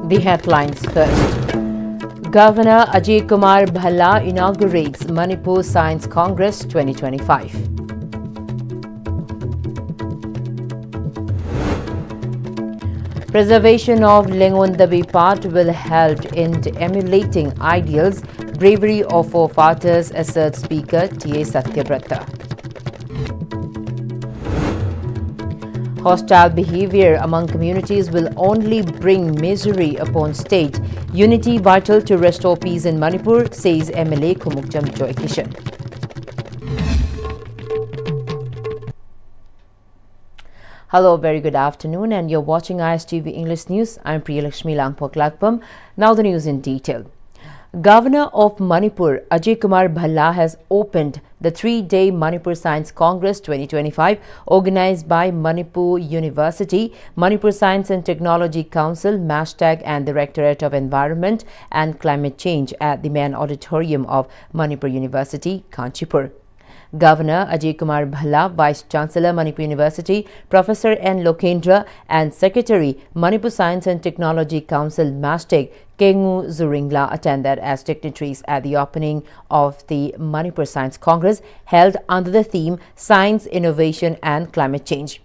The headlines first. Governor Ajay Kumar Bhalla inaugurates Manipur Science Congress 2025. Preservation of Lengondabi part will help in emulating ideals, bravery of forefathers, asserts Speaker T.A. Satyabrata. Hostile behavior among communities will only bring misery upon state. Unity vital to restore peace in Manipur, says MLA Kumukjam Joy Kishan. Hello, very good afternoon, and you're watching ISTV English News. I'm Priyalakshmi Langpoklakpam. Now the news in detail. Governor of Manipur, Ajay Kumar Bhalla, has opened the 3-day Manipur Science Congress 2025 organized by Manipur University, Manipur Science and Technology Council, MASTAG and Directorate of Environment and Climate Change at the Main Auditorium of Manipur University, Kanchipur. Governor Ajay Kumar Bhalla, Vice Chancellor Manipur University, Professor N. Lokendra and Secretary Manipur Science and Technology Council MASTEC Kengu Zuringla attended as dignitaries at the opening of the Manipur Science Congress held under the theme Science, Innovation and Climate Change.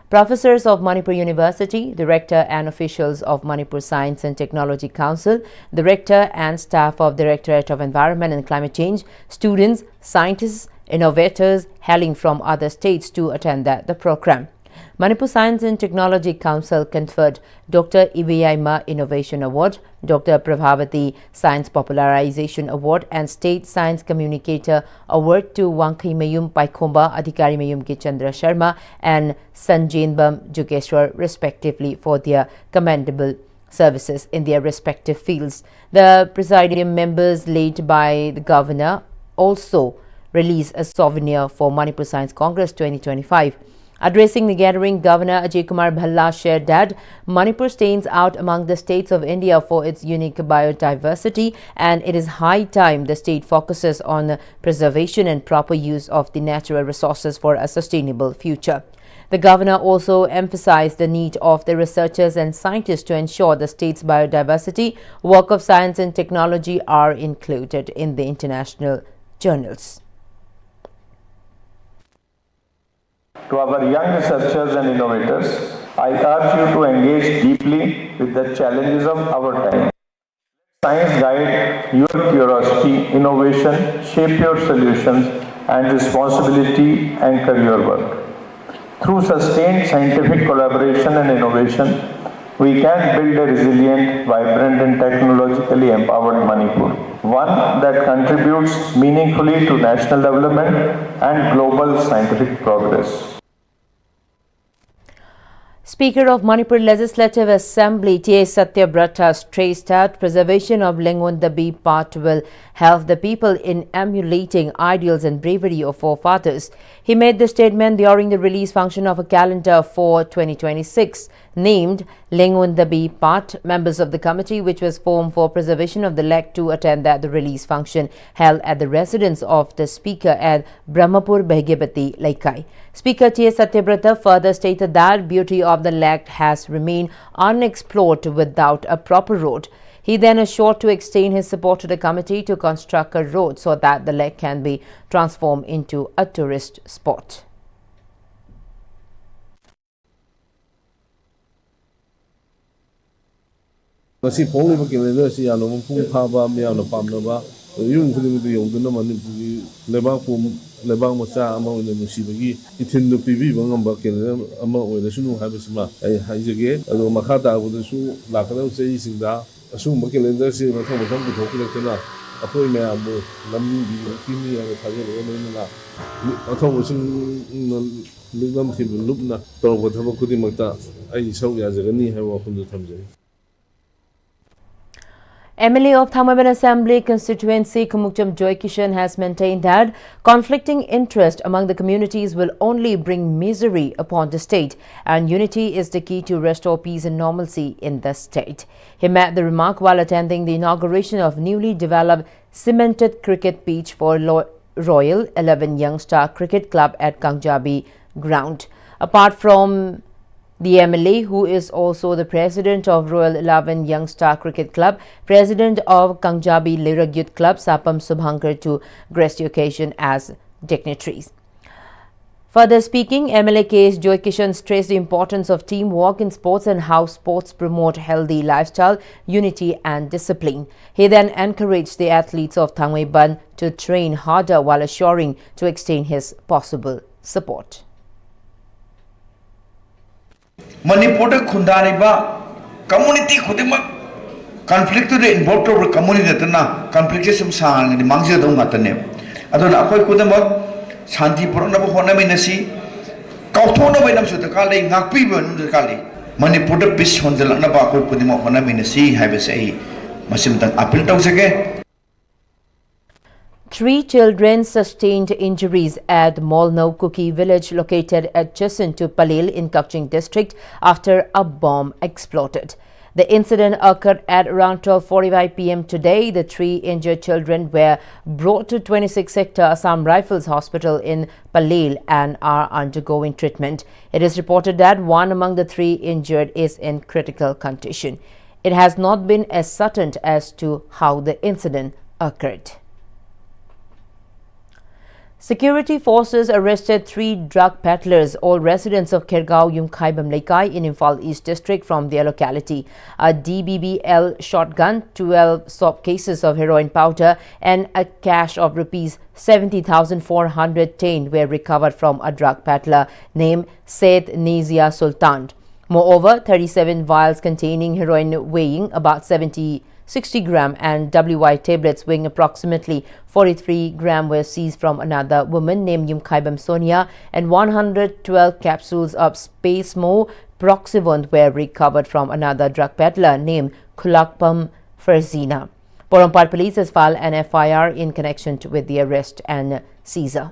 Professors of Manipur University, Director and officials of Manipur Science and Technology Council, Director and staff of Directorate of Environment and Climate Change, students, scientists, innovators hailing from other states to attend the program. Manipur Science and Technology Council conferred Dr. Iveyaima Innovation Award, Dr. Prabhavati Science Popularization Award and State Science Communicator Award to Wangkai Mayum Paikomba, Adhikari Mayum Chandra Sharma and Sanjainbam Jugeshwar respectively for their commendable services in their respective fields. The presidium members led by the governor also released a souvenir for Manipur Science Congress 2025. Addressing the gathering, Governor Ajay Kumar Bhalla shared that Manipur stands out among the states of India for its unique biodiversity, and it is high time the state focuses on the preservation and proper use of the natural resources for a sustainable future. The governor also emphasized the need of the researchers and scientists to ensure the state's biodiversity, work of science and technology are included in the international journals. To our young researchers and innovators, I urge you to engage deeply with the challenges of our time. Science guide your curiosity, innovation, shape your solutions, and responsibility anchor your work. Through sustained scientific collaboration and innovation, we can build a resilient, vibrant, and technologically empowered Manipur, one that contributes meaningfully to national development and global scientific progress. Speaker of Manipur Legislative Assembly T.A. Satyabrata stressed that preservation of Lengondabi part will help the people in emulating ideals and bravery of forefathers. He made the statement during the release function of a calendar for 2026 named Lengondabi part. Members of the committee, which was formed for preservation of the leg, to attend the release function held at the residence of the Speaker at Brahmapur Behgebati Laikai. Speaker T.A. Satyabrata further stated that beauty of the leg has remained unexplored without a proper road. He then assured to extend his support to the committee to construct a road so that the lake can be transformed into a tourist spot. Lebang macha ama oina nusibagi ithindu pibi bangamba kelem ama oina sunu habisima ai haijage ado makhata budusu lakada sei singda asum kelendar se matham matham buthokilakena apoi me amu lamni bi kimi ya thaje lo na athom sing ligam thi lupna to bothaba kudi makta ai sau ya jagani hai wa khundu thamjai. MLA of Thamaban Assembly constituency Kumukcham Joy Kishan has maintained that conflicting interest among the communities will only bring misery upon the state, and unity is the key to restore peace and normalcy in the state. He made the remark while attending the inauguration of newly developed cemented cricket pitch for Royal 11 Young Star Cricket Club at Kangjabi ground. Apart from the MLA, who is also the president of Royal 11 Young Star Cricket Club, president of Kangjabi Lirag Youth Club, Sapam Subhankar, to grace the occasion as dignitaries. Further speaking, MLA K.S. Joy Kishan stressed the importance of teamwork in sports and how sports promote healthy lifestyle, unity and discipline. He then encouraged the athletes of Thangweiban to train harder while assuring to extend his possible support. Manipur khundariba community khudima conflict to the involved over community na conflict sum sang ni mangja dong matane adona akoi kudama shanti purana bo hona minasi kauthona bainam su takale ngakpi ban takale Manipur peace honjal na ba akoi kudima hona minasi have say masim tan appeal tawsake. 3 children sustained injuries at Molno Kuki village located adjacent to Palil in Kakching district after a bomb exploded. The incident occurred at around 12:45 p.m. today. The 3 injured children were brought to 26 Sector Assam Rifles Hospital in Palil and are undergoing treatment. It is reported that one among the 3 injured is in critical condition. It has not been ascertained as to how the incident occurred. Security forces arrested 3 drug peddlers, all residents of Khergaon Yumkhaibam Laikai in Imphal East district from their locality. A DBBL shotgun, 12 swap cases of heroin powder and a cash of rupees 70,410 were recovered from a drug peddler named Said Nizia Sultan. Moreover, 37 vials containing heroin weighing about 60 gram and WY tablets weighing approximately 43 gram were seized from another woman named Yumkhaibam Sonia, and 112 capsules of Spacemo Proxivant were recovered from another drug peddler named Kulakpam Ferzina. Porampar police has filed an FIR in connection with the arrest and seizure.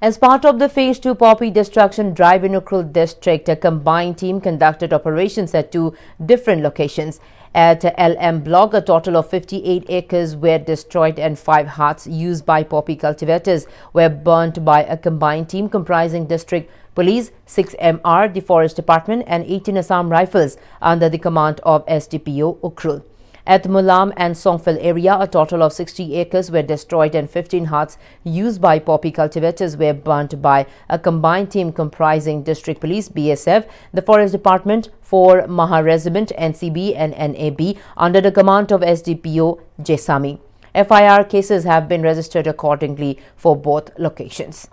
As part of the Phase 2 poppy destruction drive in Ukhrul district, a combined team conducted operations at 2 different locations. At LM Block, a total of 58 acres were destroyed and 5 huts used by poppy cultivators were burnt by a combined team comprising district police, 6 MR, the Forest Department and 18 Assam Rifles under the command of SDPO Ukhrul. At Mulam and Songphil area, a total of 60 acres were destroyed and 15 huts used by poppy cultivators were burnt by a combined team comprising District Police, BSF, the Forest Department, 4 Maha Regiment, NCB and NAB under the command of SDPO Jesami. FIR cases have been registered accordingly for both locations.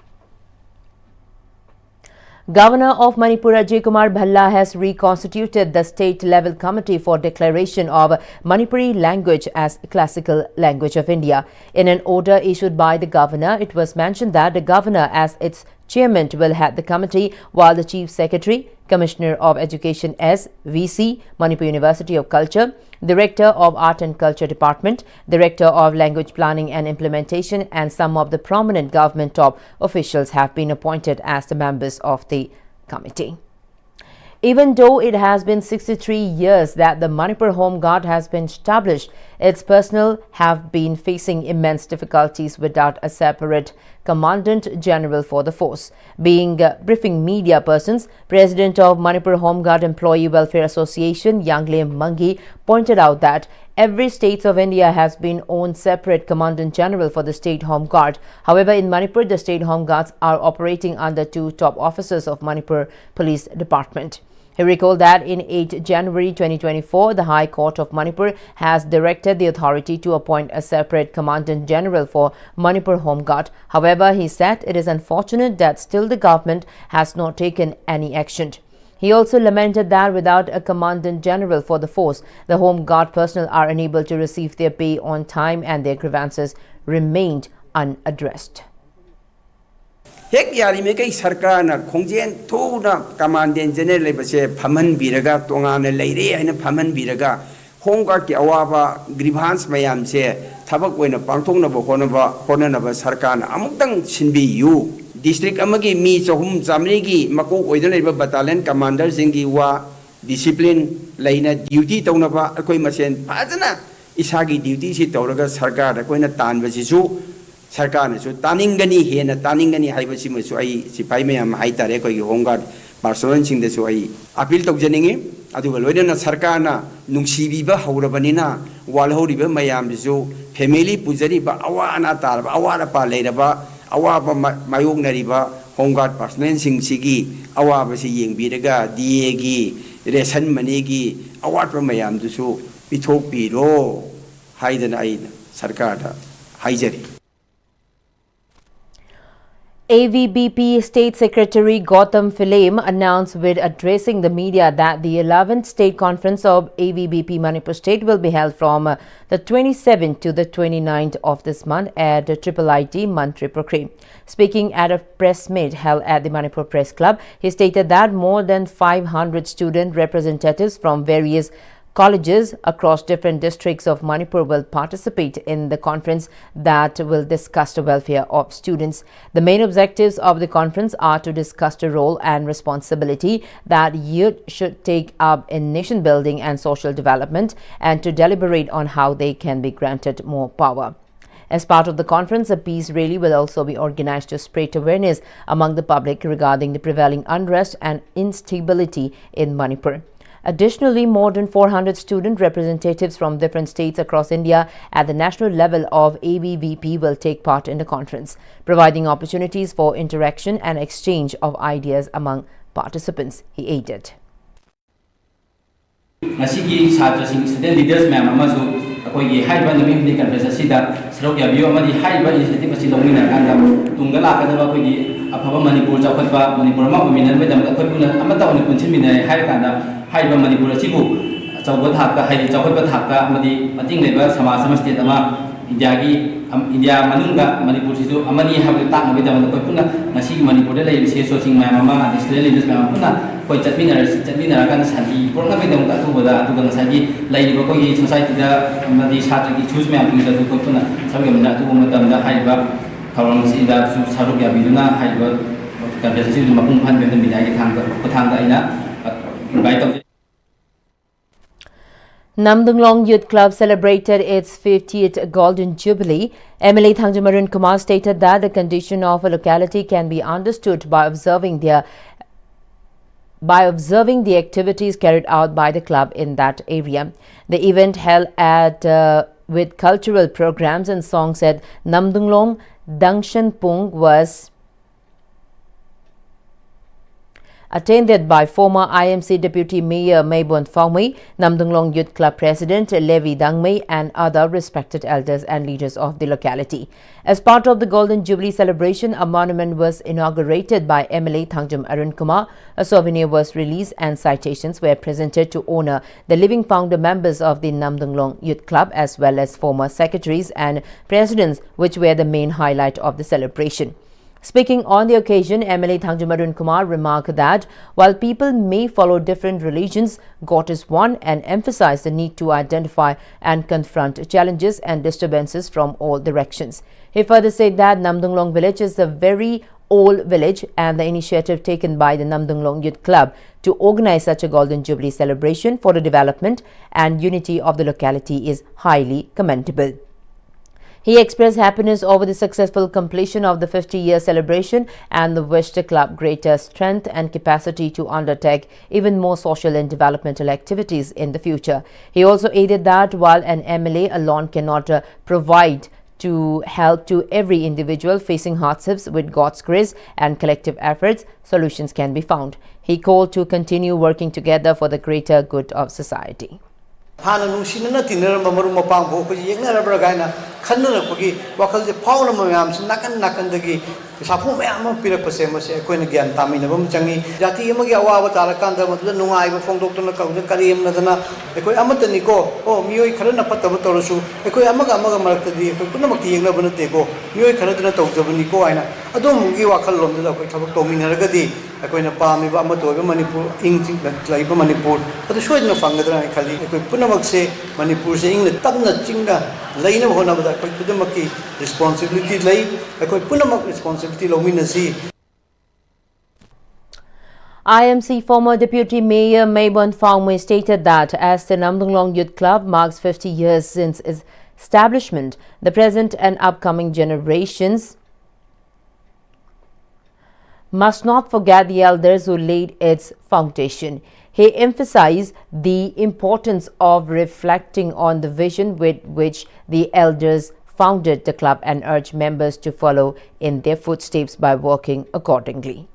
Governor of Manipur Ajay Kumar Bhalla has reconstituted the state-level committee for declaration of Manipuri language as classical language of India. In an order issued by the governor, it was mentioned that the governor as its chairman will head the committee, while the chief secretary, Commissioner of Education S, VC, Manipur University of Culture, Director of Art and Culture Department, Director of Language Planning and Implementation and some of the prominent government top officials have been appointed as the members of the committee. Even though it has been 63 years that the Manipur Home Guard has been established, its personnel have been facing immense difficulties without a separate Commandant General for the force. Briefing media persons, President of Manipur Home Guard Employee Welfare Association, Yangle Mangi, pointed out that every state of India has been owned separate Commandant General for the State Home Guard. However, in Manipur, the State Home Guards are operating under 2 top officers of Manipur Police Department. He recalled that in 8 January 2024, the High Court of Manipur has directed the authority to appoint a separate Commandant General for Manipur Home Guard. However, he said it is unfortunate that still the government has not taken any action. He also lamented that without a Commandant General for the force, the Home Guard personnel are unable to receive their pay on time and their grievances remained unaddressed. Hek yari me kai sarkar na khongjen thu na Commandant General base phaman biraga tonga na leire aina phaman biraga Home Guard ki awaba grievance mayam se thabak oina pangthoknaba honanaba sarkarna amukdang sinbiyu district amagi mi chahum chamri gi makok oidana leba battalion commander jingi wa discipline laina duty tawnaba akoi masen phajana isagi duty si tawraga sarkar da koina tanba sisu sarkar na su taningani hena taningani haibasi masu ai sipai mayam haitare koi gi Home Guard personnel sing de su ai appeal tawjaningi aduga loidana sarkarna nungsibiba haurabanina walhoriba mayambisu family pujariba awana tarba awara pa leiraba awaba mayoknariba Home Guard personnel sing sigi awaba si yengbiraga DA gi ration money gi awatba mayamdusu pithokpiro haidana ai sarkarda haijari. AVBP State Secretary Gautam Philem announced with addressing the media that the 11th State Conference of AVBP Manipur State will be held from the 27th to the 29th of this month at IIIT Mantri Prokri. Speaking at a press meet held at the Manipur Press Club, he stated that more than 500 student representatives from various colleges across different districts of Manipur will participate in the conference that will discuss the welfare of students. The main objectives of the conference are to discuss the role and responsibility that youth should take up in nation building and social development, and to deliberate on how they can be granted more power. As part of the conference, a peace rally will also be organized to spread awareness among the public regarding the prevailing unrest and instability in Manipur. Additionally, more than 400 student representatives from different states across India at the national level of AVBP will take part in the conference, providing opportunities for interaction and exchange of ideas among participants, he added. Nasigi Satrasing student leaders ma'am Amazu, Akogi Haiba Namim Conference Sida, Srokia Biomadi Haiba Initiative Silomina and Tungala Kadawaki, Apapa Manipur Jakapa, Manipurama women with them, Amata on the Punchimina, Haikanda, Haiba Manipur Sibu, Chawataka, Hai Chawataka, Madi, Mating Labor, Sama State Ama, Indiagi, India Manunga, Manipur Sisu, Amani have the Tana with them, Kapuna, Nasi Manipur, Sing my mamma, the State leaders Mamma. Chatvina kan sandi program itu tak tu pada tu kan sandi lain berkoi society dah mesti satu ki choose me ambil itu tu pun sampai mana tu pun dah hai ba kalau mesti dah satu ya biduna hai ba kan biasa sih cuma pun dengan bidai tang ina baik. Namdunglong Youth Club celebrated its 50th Golden Jubilee. MLA Thangjam Arun Kumar stated that the condition of a locality can be understood by observing the activities carried out by the club in that area. The event held with cultural programs and songs at Namdunglong Dangshan Pung was attended by former IMC Deputy Mayor Maybon Fawmi, Namdunglong Youth Club President Levi Dangmei and other respected elders and leaders of the locality. As part of the Golden Jubilee celebration, a monument was inaugurated by MLA Thangjam Arun Kumar. A souvenir was released and citations were presented to honor the living founder members of the Namdunglong Youth Club as well as former secretaries and presidents, which were the main highlight of the celebration. Speaking on the occasion, MLA Thangjam Arun Kumar remarked that while people may follow different religions, God is one, and emphasized the need to identify and confront challenges and disturbances from all directions. He further said that Namdunglong village is a very old village, and the initiative taken by the Namdunglong Youth Club to organize such a Golden Jubilee celebration for the development and unity of the locality is highly commendable. He expressed happiness over the successful completion of the 50-year celebration and wished the club greater strength and capacity to undertake even more social and developmental activities in the future. He also added that while an MLA alone cannot provide to help to every individual facing hardships, with God's grace and collective efforts, solutions can be found. He called to continue working together for the greater good of society. Hana nungsinana tinara mamaru mapang bo ko yengna ra gaina khanna pagi wakal je phawna mayam sin nakan dagi sapu mayam pirak pase mase koina gyan tamina bam changi jati amagi awa tala kanda matla nungai ba phongdoktona kauna kariyam nadana ekoi amatani ko o miyoi kharana pataba torosu ekoi amaga maraktadi ekoi punamakti yengna banate ko miyoi kharadana tawjabani ko aina adom gi wakal lomda ko thabak tominaragadi ꯑꯩꯈꯣꯏꯅ ꯄꯥꯝꯃꯤꯕ ꯑꯃꯠꯇ ꯑꯣꯏꯕ ꯃꯅꯤꯄꯨꯔ ꯏꯪ ꯆꯤꯛꯅ ꯂꯩꯕ ꯃꯅꯤꯄꯨꯔ ꯑꯗꯨ ꯁꯣꯏꯗꯅ ꯐꯪꯒꯗ꯭ꯔꯥꯅ ꯈꯜꯂꯤ ꯑꯩꯈꯣꯏ ꯄꯨꯝꯅꯃꯛꯁꯦ ꯃꯅꯤꯄꯨꯔꯁꯦ ꯏꯪꯅ ꯇꯞꯅ ꯆꯤꯡꯅ ꯂꯩꯅꯕ ꯍꯣꯠꯅꯕꯗ ꯑꯩꯈꯣꯏ ꯈꯨꯗꯤꯡꯃꯛꯀꯤ ꯔꯦꯁꯄꯣꯟꯁꯤꯕꯤꯂꯤꯇꯤ ꯂꯩ ꯑꯩꯈꯣꯏ ꯄꯨꯝꯅꯃꯛ responsibility ꯂꯧꯃꯤꯟꯅꯁꯤ. IMC former Deputy Mayor Maybon Fangmui stated that as the Namdunglong Youth Club marks 50 years since its establishment, the present and upcoming generations must not forget the elders who laid its foundation. He emphasized the importance of reflecting on the vision with which the elders founded the club and urged members to follow in their footsteps by working accordingly.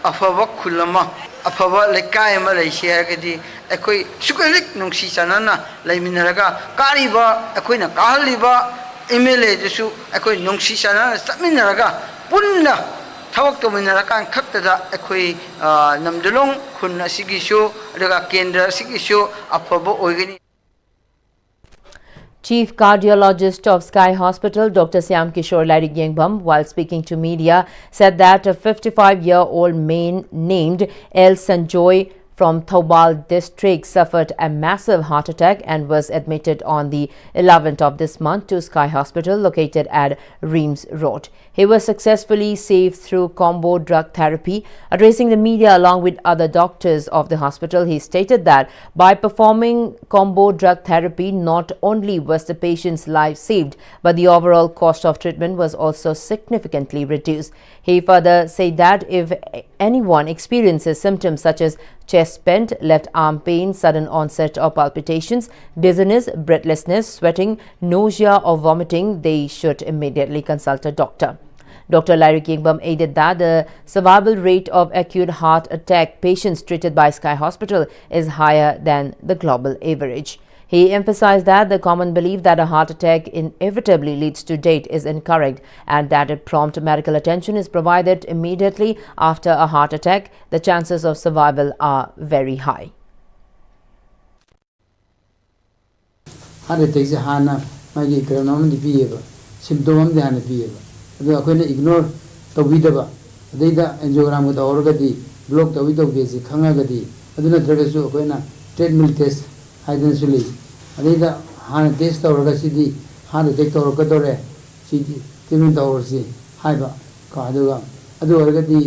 afaba khulama afaba lekai ma lei share kadi ekoi sukulik nungsi sanana leiminaraga kariba ekoina kahaliba MLA jesu ekoi nungsi sanana saminaraga punna thawak to minaraga khaktada ekoi namdulong khun asigi shu daga kendra asigi shu afaba oigani. Chief Cardiologist of Sky Hospital, Dr. Syam Kishore Larigengbam, while speaking to media, said that a 55-year-old man named El Sanjoy from Thoubal district suffered a massive heart attack and was admitted on the 11th of this month to Sky Hospital located at Reims Road. He was successfully saved through combo drug therapy. Addressing the media along with other doctors of the hospital, he stated that by performing combo drug therapy, not only was the patient's life saved, but the overall cost of treatment was also significantly reduced. He further said that if anyone experiences symptoms such as chest pain, left arm pain, sudden onset of palpitations, dizziness, breathlessness, sweating, nausea or vomiting, they should immediately consult a doctor. Dr. Larry Kingbam added that the survival rate of acute heart attack patients treated by Sky Hospital is higher than the global average. He emphasized that the common belief that a heart attack inevitably leads to death is incorrect and that if prompt medical attention is provided immediately after a heart attack, the chances of survival are very high. Heart attack is hana magi phenomenon dibieba symptom de hana dibieba adu akoina ignore tawidaba adeida angiogram ga orgadi block tawida besi khangagadi aduna dragasu akoina treadmill test haidan suli adeida hana test orgasidi hana attack orgadore sidi timin tawrsi haiba ka aduga adu orgadi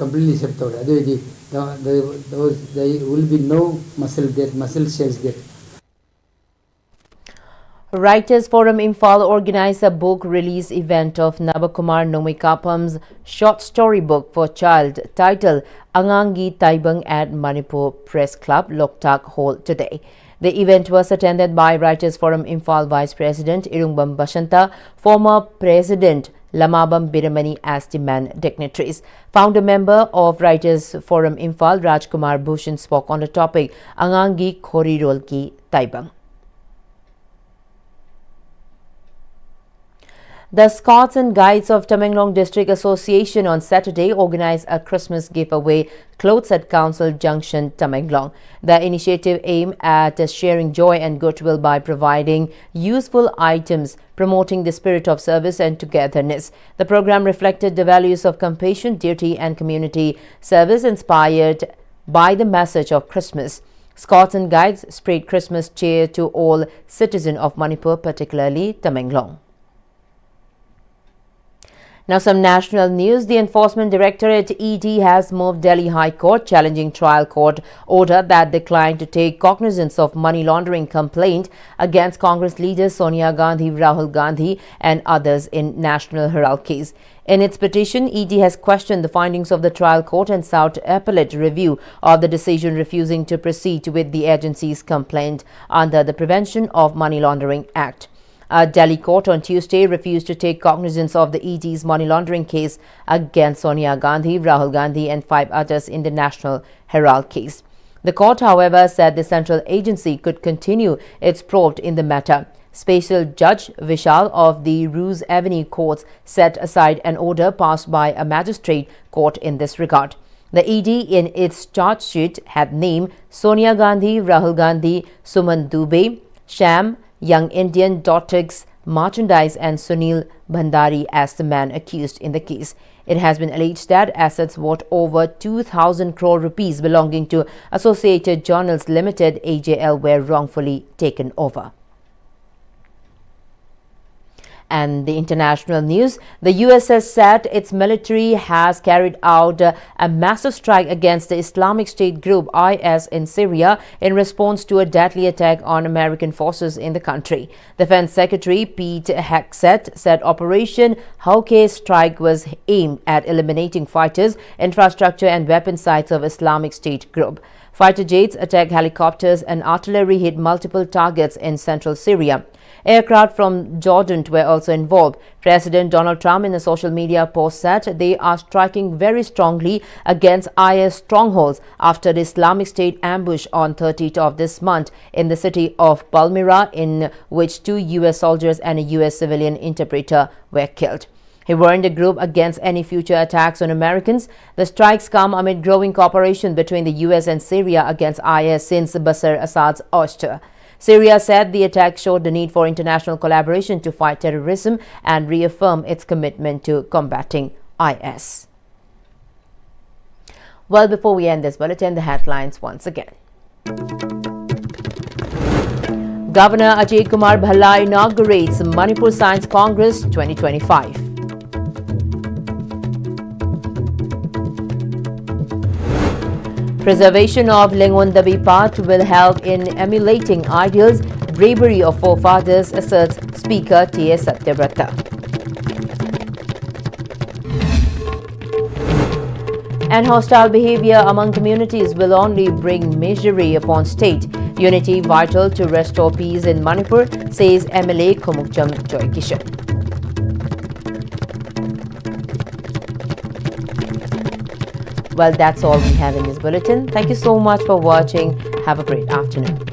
completely septore aduidi there will be no muscle death, muscle cells death. Writers Forum Imphal organized a book release event of Nabakumar Nomikapam's short story book for child titled Angangi Taibang at Manipur Press Club, Loktak Hall today. The event was attended by Writers Forum Imphal Vice President Irungbam Bashanta, former President Lamabam Biramani as the main dignitaries. Founder member of Writers Forum Imphal, Rajkumar Bhushan, spoke on the topic Angangi Khorirol Ki Taibang. The Scouts and Guides of Tamenglong District Association on Saturday organized a Christmas giveaway clothes at Council Junction, Tamenglong. The initiative aimed at sharing joy and goodwill by providing useful items, promoting the spirit of service and togetherness. The program reflected the values of compassion, duty and community service inspired by the message of Christmas. Scouts and Guides spread Christmas cheer to all citizens of Manipur, particularly Tamenglong. Now some national news. The Enforcement Directorate ED has moved Delhi High Court challenging trial court order that declined to take cognizance of money laundering complaint against Congress leaders Sonia Gandhi, Rahul Gandhi and others in National Herald case. In its petition, ED has questioned the findings of the trial court and sought appellate review of the decision refusing to proceed with the agency's complaint under the Prevention of Money Laundering Act. A Delhi court on Tuesday refused to take cognizance of the ED's money laundering case against Sonia Gandhi, Rahul Gandhi and 5 others in the National Herald case. The court, however, said the central agency could continue its probe in the matter. Special Judge Vishal of the Roos Avenue Courts set aside an order passed by a magistrate court in this regard. The ED in its charge sheet had named Sonia Gandhi, Rahul Gandhi, Suman Dubey, Sham, Young Indian, Dotix, Merchandise and Sunil Bhandari as the man accused in the case. It has been alleged that assets worth over 2,000 crore rupees belonging to Associated Journals Limited (AJL) were wrongfully taken over. And the international news, the US has said its military has carried out a massive strike against the Islamic State group IS in Syria in response to a deadly attack on American forces in the country. Defense Secretary Pete Hegseth said Operation Hawke's strike was aimed at eliminating fighters, infrastructure and weapon sites of Islamic State group. Fighter jets, attack helicopters and artillery hit multiple targets in central Syria. Aircraft from Jordan were also involved. President Donald Trump in a social media post said they are striking very strongly against IS strongholds after the Islamic State ambush on 30th of this month in the city of Palmyra, in which 2 US soldiers and a US civilian interpreter were killed. He warned the group against any future attacks on Americans. The strikes come amid growing cooperation between the US and Syria against IS since Bashar Assad's ouster. Syria said the attack showed the need for international collaboration to fight terrorism and reaffirm its commitment to combating IS. Well, before we end this bulletin, the headlines once again. Governor Ajay Kumar Bhalla inaugurates Manipur Science Congress 2025. Preservation of Lingondabi Path will help in emulating ideals, bravery of forefathers, asserts Speaker T.S. Satyavrata. And hostile behavior among communities will only bring misery upon state. Unity vital to restore peace in Manipur, says MLA Khomukcham Joykishan. Well, that's all we have in this bulletin. Thank you so much for watching. Have a great afternoon.